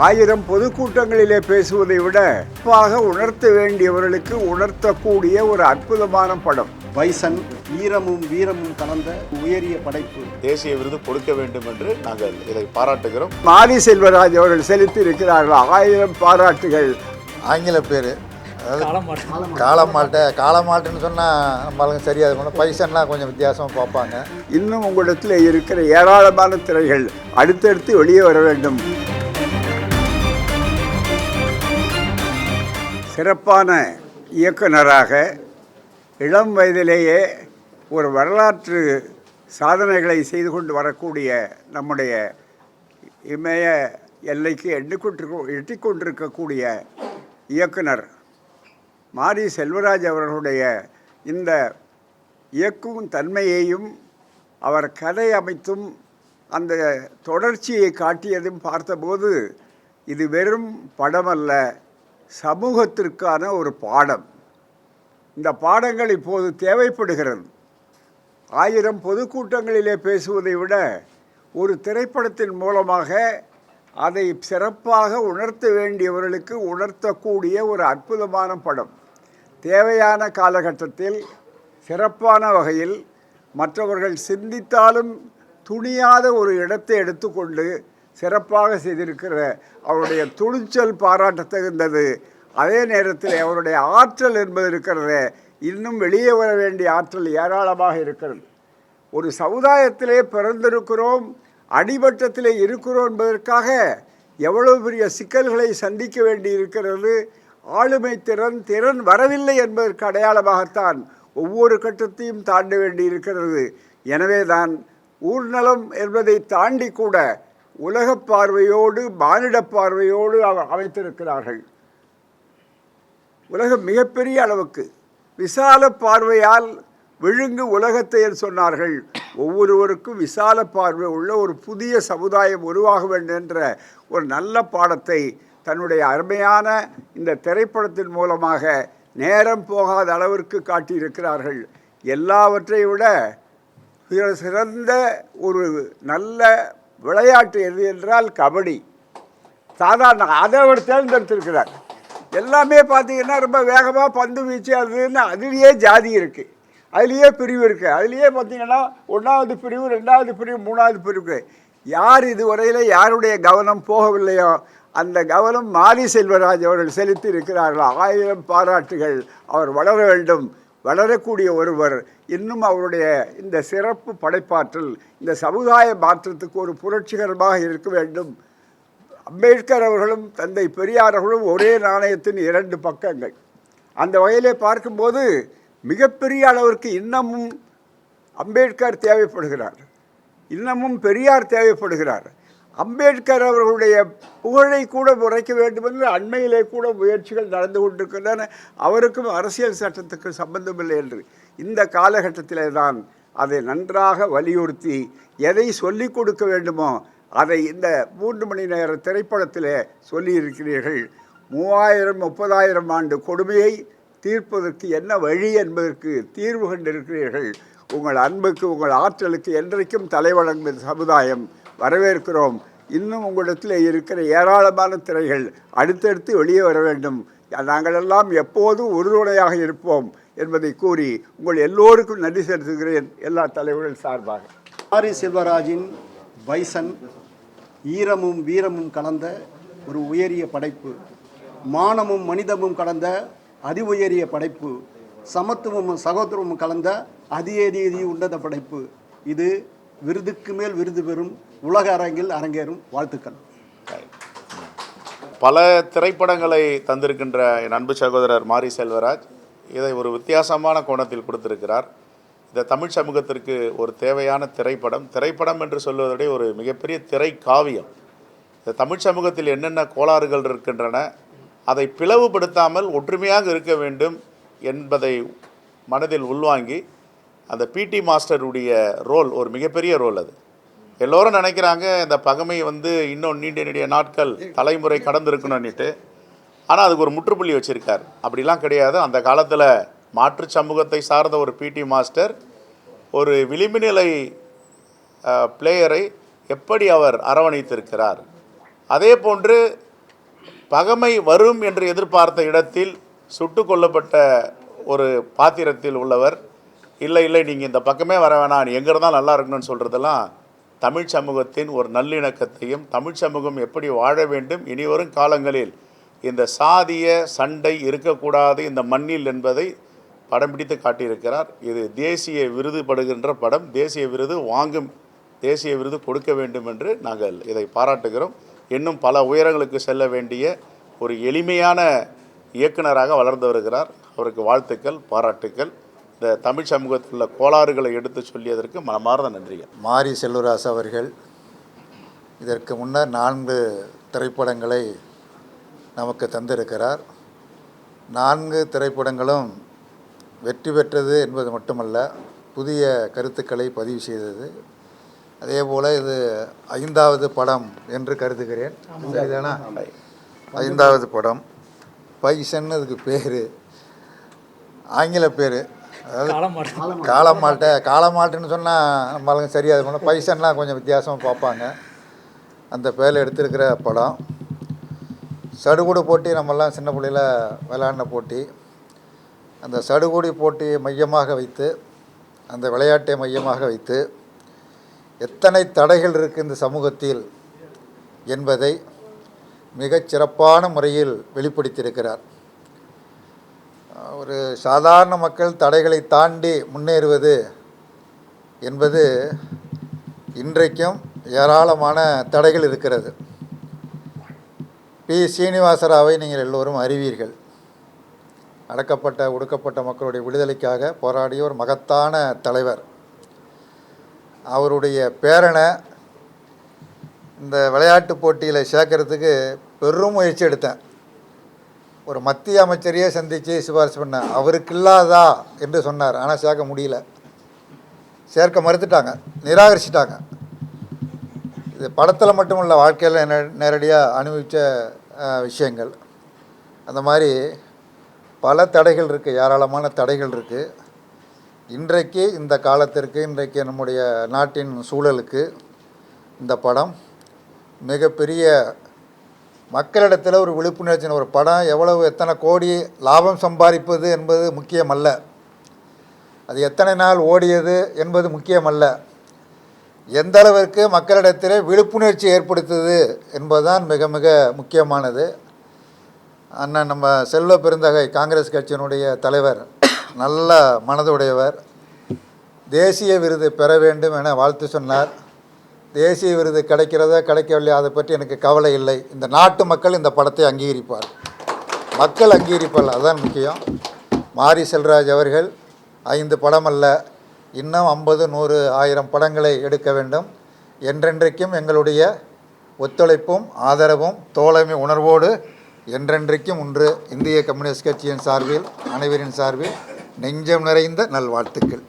1000 பொதுக்கூட்டங்களிலே பேசுவதை விட உணர்த்த வேண்டியவர்களுக்கு உணர்த்தக்கூடிய ஒரு அற்புதமான படம். பைசன் ஈரமும் வீரமும் கலந்த உயரிய படைப்பு. தேசிய விருது கொடுக்க வேண்டும் என்று நாங்கள் இதை பாராட்டுகிறோம். மாரி செல்வராஜ் அவர்கள் செலுத்தி இருக்கிறார்கள் 1000 பாராட்டுகள். ஆங்கில பேர் காளமாட்டுன்னு சொன்னால் நம்மளுக்கு சரியாக இருக்கணும். பைசன்னா கொஞ்சம் வித்தியாசமாக பார்ப்பாங்க. இன்னும் உங்களிடத்தில் இருக்கிற ஏராளமான திரைகள் அடுத்தடுத்து வெளியே வர வேண்டும். சிறப்பான இயக்குனராக இளம் வயதிலேயே ஒரு வரலாற்று சாதனைகளை செய்து கொண்டு வரக்கூடிய நம்முடைய இமய எல்லைக்கு எட்டிக்கொண்டிருக்கக்கூடிய இயக்குனர் மாரி செல்வராஜ் அவர்களுடைய இந்த இயக்கும் தன்மையையும் அவர் கதை அமைத்தும் அந்த தொடர்ச்சியை காட்டியதும் பார்த்தபோது இது வெறும் படமல்ல, சமூகத்திற்கான ஒரு பாடம். இந்த பாடங்கள் இப்போது தேவைப்படுகிறது. 1000 பொதுக்கூட்டங்களிலே பேசுவதை விட ஒரு திரைப்படத்தின் மூலமாக அதை சிறப்பாக உணர்த்த வேண்டியவர்களுக்கு உணர்த்தக்கூடிய ஒரு அற்புதமான படம். தேவையான காலகட்டத்தில் சிறப்பான வகையில் மற்றவர்கள் சிந்தித்தாலும் துணியாத ஒரு இடத்தை எடுத்துக்கொண்டு சிறப்பாக செய்திருக்கிற அவருடைய துணிச்சல் பாராட்டத்தகுந்தது. அதே நேரத்தில் அவருடைய ஆற்றல் என்பது இருக்கிறத, இன்னும் வெளியே வர வேண்டிய ஆற்றல் ஏராளமாக இருக்கிறது. ஒரு சமுதாயத்திலே பிறந்திருக்கிறோம், அடிமட்டத்திலே இருக்கிறோம் என்பதற்காக எவ்வளவு பெரிய சிக்கல்களை சந்திக்க வேண்டி இருக்கிறது. ஆளுமை திறன் வரவில்லை என்பதற்கு அடையாளமாகத்தான் ஒவ்வொரு கட்டத்தையும் தாண்ட வேண்டி இருக்கிறது. எனவே தான் ஊர்நலம் என்பதை தாண்டி கூட உலக பார்வையோடு மானிட பார்வையோடு அமைத்திருக்கிறார்கள். உலகம் மிகப்பெரிய அளவுக்கு விசால பார்வையால் விழுங்கு உலகத்தை சொன்னார்கள். ஒவ்வொருவருக்கும் விசால பார்வை உள்ள ஒரு புதிய சமுதாயம் உருவாக வேண்டும் என்ற ஒரு நல்ல பாடத்தை தன்னுடைய அருமையான இந்த திரைப்படத்தின் மூலமாக நேரம் போகாத அளவிற்கு காட்டியிருக்கிறார்கள். எல்லாவற்றை விட சிறந்த ஒரு நல்ல விளையாட்டு எது என்றால் கபடி. சாதாரண அதை அவர் தேர்ந்தெடுத்திருக்கிறார். எல்லாமே பார்த்தீங்கன்னா ரொம்ப வேகமாக பந்து வீச்சு அதுன்னு அதுலேயே ஜாதி இருக்குது, அதுலேயே பிரிவு இருக்குது. அதுலேயே பார்த்தீங்கன்னா 1வது பிரிவு, 2வது பிரிவு, 3வது பிரிவு. யார் இதுவரையில் யாருடைய கவனம் போகவில்லையோ அந்த கவனம் மாரி செல்வராஜ் அவர்கள் செலுத்தி இருக்கிறார்கள். 1000 பாராட்டுகள். அவர் வளர வேண்டும், வளரக்கூடிய ஒருவர். இன்னும் அவருடைய இந்த சிறப்பு படைப்பாற்றல் இந்த சமுதாய மாற்றத்துக்கு ஒரு புரட்சிகரமாக இருக்க வேண்டும். அம்பேத்கர் அவர்களும் தந்தை பெரியார் அவர்களும் ஒரே நாணயத்தின் 2 பக்கங்கள். அந்த வகையிலே பார்க்கும்போது மிகப்பெரிய அளவிற்கு இன்னமும் அம்பேத்கர் தேவைப்படுகிறார், இன்னமும் பெரியார் தேவைப்படுகிறார். அம்பேத்கர் அவர்களுடைய புகழை கூட உரைக்க வேண்டும் என்று அண்மையிலே கூட முயற்சிகள் நடந்து கொண்டிருக்கின்றன. அவருக்கும் அரசியல் சட்டத்துக்கு சம்பந்தமில்லை என்று. இந்த காலகட்டத்திலே தான் அதை நன்றாக வலியுறுத்தி எதை சொல்லிக் கொடுக்க வேண்டுமோ அதை இந்த 3 மணி நேர திரைப்படத்திலே சொல்லியிருக்கிறீர்கள். 3000 ஆண்டு கொடுமையை தீர்ப்பதற்கு என்ன வழி என்பதற்கு தீர்வு கண்டிருக்கிறீர்கள். உங்கள் அன்புக்கு, உங்கள் ஆற்றலுக்கு என்றைக்கும் தலைவணங்கும் சமுதாயம் வரவேற்கிறோம். இன்னும் உங்களிடத்தில் இருக்கிற ஏராளமான திரைகள் அடுத்தடுத்து வெளியே வர வேண்டும். நாங்களெல்லாம் எப்போதும் உறுதுணையாக இருப்போம் என்பதை கூறி உங்கள் எல்லோருக்கும் நன்றி செலுத்துகிறேன், எல்லா தலைவர்கள் சார்பாக. மாரி செல்வராஜின் பைசன் ஈரமும் வீரமும் கலந்த ஒரு உயரிய படைப்பு. மானமும் மனிதமும் கலந்த அதி உயரிய படைப்பு. சமத்துவமும் சகோதரமும் கலந்த அதியதி உன்னத படைப்பு. இது விருதுக்கு மேல் விருது பெறும் உலக அரங்கில் அரங்கேறும். வாழ்த்துக்கள். பல திரைப்படங்களை தந்திருக்கின்ற என் அன்பு சகோதரர் மாரி செல்வராஜ் இதை ஒரு வித்தியாசமான கோணத்தில் கொடுத்திருக்கிறார். இந்த தமிழ் சமூகத்திற்கு ஒரு தேவையான திரைப்படம் என்று சொல்வதை ஒரு மிகப்பெரிய திரை காவியம். இந்த தமிழ் சமூகத்தில் என்னென்ன கோளாறுகள் இருக்கின்றன, அதை பிளவுபடுத்தாமல் ஒற்றுமையாக இருக்க வேண்டும் என்பதை மனதில் உள்வாங்கி அந்த பிடி மாஸ்டருடைய ரோல் ஒரு மிகப்பெரிய ரோல். அது எல்லோரும் நினைக்கிறாங்க இந்த பகைமை இன்னும் நீண்ட நாட்கள் தலைமுறை கடந்திருக்கணும்னுட்டு. ஆனால் அதுக்கு ஒரு முற்றுப்புள்ளி வச்சுருக்கார். அப்படிலாம் கிடையாது. அந்த காலத்தில் மாற்று சமூகத்தை சார்ந்த ஒரு பிடி மாஸ்டர் ஒரு விளிம்புநிலை பிளேயரை எப்படி அவர் அரவணைத்திருக்கிறார். அதே போன்று பகைமை வரும் என்று எதிர்பார்த்த இடத்தில் சுட்டு கொல்லப்பட்ட ஒரு பாத்திரத்தில் உள்ளவர், இல்லை நீங்கள் இந்த பக்கமே வர வேணாம், நீ எங்கே இருந்தால் நல்லா இருக்கணும்னு சொல்கிறதெல்லாம் தமிழ் சமூகத்தின் ஒரு நல்லிணக்கத்தையும், தமிழ் சமூகம் எப்படி வாழ வேண்டும், இனிவரும் காலங்களில் இந்த சாதிய சண்டை இருக்கக்கூடாது இந்த மண்ணில் என்பதை படம் பிடித்து காட்டியிருக்கிறார். இது தேசிய விருது படுகின்ற படம், தேசிய விருது வாங்கும், தேசிய விருது கொடுக்க வேண்டும் என்று நாங்கள் இதை பாராட்டுகிறோம். இன்னும் பல உயரங்களுக்கு செல்ல வேண்டிய ஒரு எளிமையான இயக்குனராக வளர்ந்து வருகிறார். அவருக்கு வாழ்த்துக்கள், பாராட்டுக்கள். இந்த தமிழ் சமூகத்தில் உள்ள கோளாறுகளை எடுத்து சொல்லியதற்கு மனமார்ந்த நன்றிகள். மாரி செல்வராஜ் அவர்கள் இதற்கு முன்னர் 4 திரைப்படங்களை நமக்கு தந்திருக்கிறார். 4 திரைப்படங்களும் வெற்றி பெற்றது என்பது மட்டுமல்ல, புதிய கருத்துக்களை பதிவு செய்தது. அதே போல் இது 5வது படம் என்று கருதுகிறேன். சரிதானா? 5வது படம். பைசன் அதுக்கு பேர், ஆங்கில பேர். அதாவது காளமாட்டுன்னு சொன்னால் நம்மளுக்கு சரியாது பண்ண, பைசன்லாம் கொஞ்சம் வித்தியாசமாக பார்ப்பாங்க. அந்த பேரில் எடுத்திருக்கிற படம். சடுகுடு போட்டி நம்மெல்லாம் சின்ன பிள்ளையில் விளையாடின போட்டி. அந்த சடுகுடி போட்டியை மையமாக வைத்து, அந்த விளையாட்டை மையமாக வைத்து எத்தனை தடைகள் இருக்குது இந்த சமூகத்தில் என்பதை மிகச் சிறப்பான முறையில் வெளிப்படுத்தியிருக்கிறார். ஒரு சாதாரண மக்கள் தடைகளை தாண்டி முன்னேறுவது என்பது இன்றைக்கும் ஏராளமான தடைகள் இருக்கிறது. பி. சீனிவாசராவை நீங்கள் எல்லோரும் அறிவீர்கள். அடக்கப்பட்ட ஒடுக்கப்பட்ட மக்களுடைய விடுதலைக்காக போராடிய ஒரு மகத்தான தலைவர். அவருடைய பேரனை இந்த விளையாட்டு போட்டியில் சேர்க்கறதுக்கு பெரும் முயற்சி எடுத்தேன். ஒரு மத்திய அமைச்சரையே சந்தித்து சிபாரிசு பண்ணேன். அவருக்கு இல்லாதா என்று சொன்னார். ஆனால் சேர்க்க முடியல, சேர்க்க மறுத்துட்டாங்க, நிராகரிச்சிட்டாங்க. இது படத்தில் மட்டும் இல்லை, வாழ்க்கையில் நேரடியாக அனுபவித்த விஷயங்கள். அந்த மாதிரி பல தடைகள் இருக்குது, ஏராளமான தடைகள் இருக்குது. இன்றைக்கு இந்த காலத்திற்கு, இன்றைக்கு நம்முடைய நாட்டின் சூழலுக்கு இந்த படம் மிகப்பெரிய மக்களிடத்தில் ஒரு விழிப்புணர்ச்சின ஒரு படம். எவ்வளவு எத்தனை கோடி லாபம் சம்பாதிப்பது என்பது முக்கியமல்ல, அது எத்தனை நாள் ஓடியது என்பது முக்கியமல்ல, எந்த அளவிற்கு மக்களிடத்தில் விழிப்புணர்ச்சி ஏற்படுத்துது என்பதுதான் மிக மிக முக்கியமானது. அண்ணன் நம்ம செல்வ பெருந்தகை காங்கிரஸ் கட்சியினுடைய தலைவர் நல்ல மனதுடையவர். தேசிய விருது பெற வேண்டும் என வாழ்த்து சொன்னார். தேசிய விருது கிடைக்கிறதா கிடைக்கவில்லை அதை பற்றி எனக்கு கவலை இல்லை. இந்த நாட்டு மக்கள் இந்த படத்தை அங்கீகரிப்பார், மக்கள் அங்கீகரிப்பார், அதுதான் முக்கியம். மாரி செல்வராஜ் அவர்கள் 5 படம் அல்ல, இன்னும் 50, 100, 1000 படங்களை எடுக்க வேண்டும். என்றென்றைக்கும் எங்களுடைய ஒத்துழைப்பும் ஆதரவும் தோழமை உணர்வோடு என்றென்றைக்கும் இந்திய கம்யூனிஸ்ட் கட்சியின் சார்பில், அனைவரின் சார்பில் நெஞ்சம் நிறைந்த நல்வாழ்த்துக்கள்.